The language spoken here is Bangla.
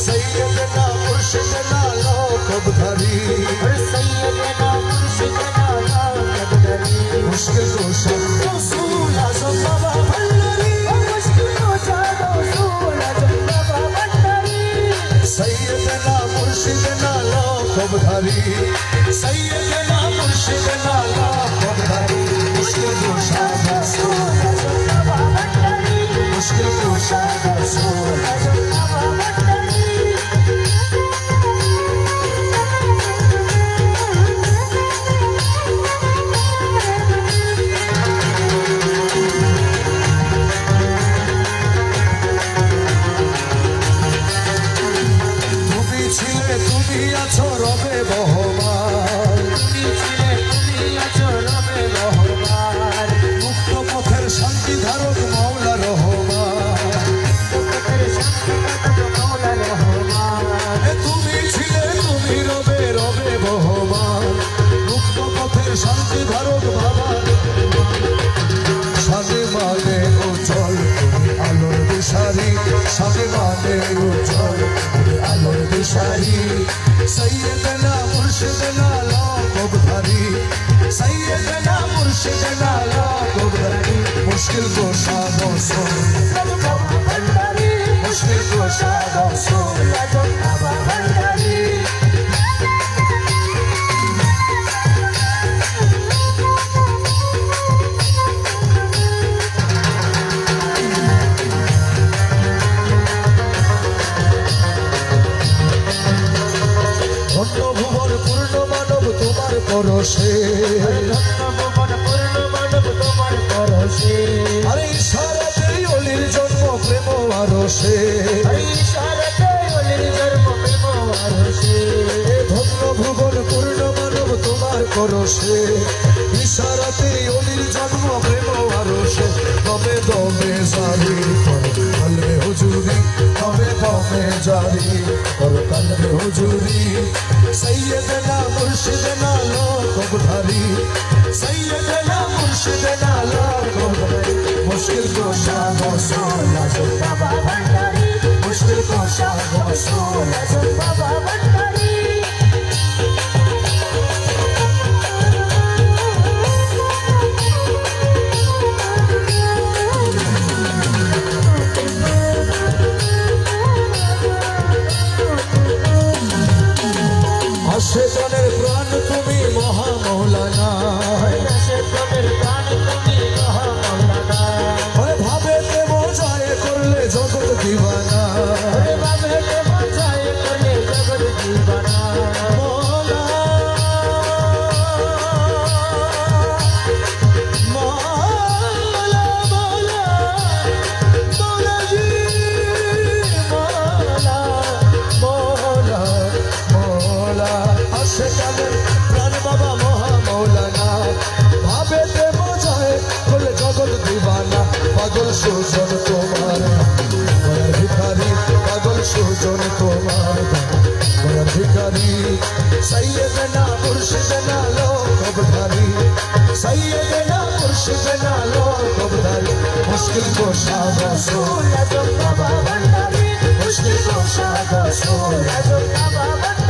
सैयदना मुर्शिदना लौकबधारी सैयदना मुर्शिदना लौकबधारी मुश्किल कुशा रसूल आज़म बाबा भंडारी मुश्किल कुशा रसूल आज़म बाबा भंडारी सैयदना मुर्शिदना लौकबधारी सैयदना मुर्शिदना लौकबधारी मुश्किल कुशा रसूल आज़म बाबा भंडारी मुश्किल कुशा रसूल आज़म बाबा भंडारी তুমি আছো রবে বহমান তুমি আছো রবে বহমান মুক্ত পথের শান্তি ধারক মাওলা রহমান মৌলা রহমান তুমি ছিলে তুমি রবে রবে বহমান মুক্ত পথের শান্তি ধারক বাবা সামনে মানে উজ্জ্বল তুমি আলোর দিশারি সামনে মানে উজ্জ্বল তুমি আলোর দিশারি সৈয়দনা মুর্শিদনা লৌকবধারি সৈয়দনা মুর্শিদনা লৌকবধারি মুশকিল কুশা রसूल भंडारी मुश्किल कुशा रसूल आज़म बाबा भंडारी ধন্য ভুবন পূর্ণ মানব তোমার পরশে ভুবন পূর্ণ মানব তোমার পরশে আরে ইশারাতে অলির জন্ম প্রেম আরশে ইশারাতে অলির জন্ম প্রেম আরশে ধন্য ভুবন পূর্ণ মানব তোমার পরশে ইশারাতে অলির জন্ম প্রেম আরশে দমে দমে জারি কর কলবে হুজুরি দমে দমে জারি কর কলবে হুজুরি সৈয়দনা মুর্শিদনা লৌকবধারি সৈয়দনা মুর্শিদনা লৌকবধারি মুশকিল কুশা রसूल आज़म बाबा भंडारी मुश्किल कुशा रसूल आज़म बाबा भंडारी আশেকানের প্রাণ তুমি মহা মৌলানা আশেকানের প্রাণ তুমি মহা মৌলানা ওরে ভাবেতে মজায় করলে জগৎ দিওয়ানা ওরে বাবেতে মজায় করলে জগৎ দিওয়ানা মৌলা মৌলা মৌলা মৌলাজি মৌলা মৌলা মৌলা আশেকানের প্রাণ বাবা মহা মৌলানা ভাবেতে মজায় করলে জগৎ দিওয়ানা পাগল সুজন তোমার দয়ার ভিখারি পাগল সুজন তোমার দয়ার ভিখারি সৈয়দনা মুর্শিদনা লৌকবধারি সৈয়দনা মুর্শিদনা লৌকবধারি মুশকিল কুশা রसूल आज़म बाबा भंडारी मुश्किल कुशा रसूल आज़म बाबा भंडारी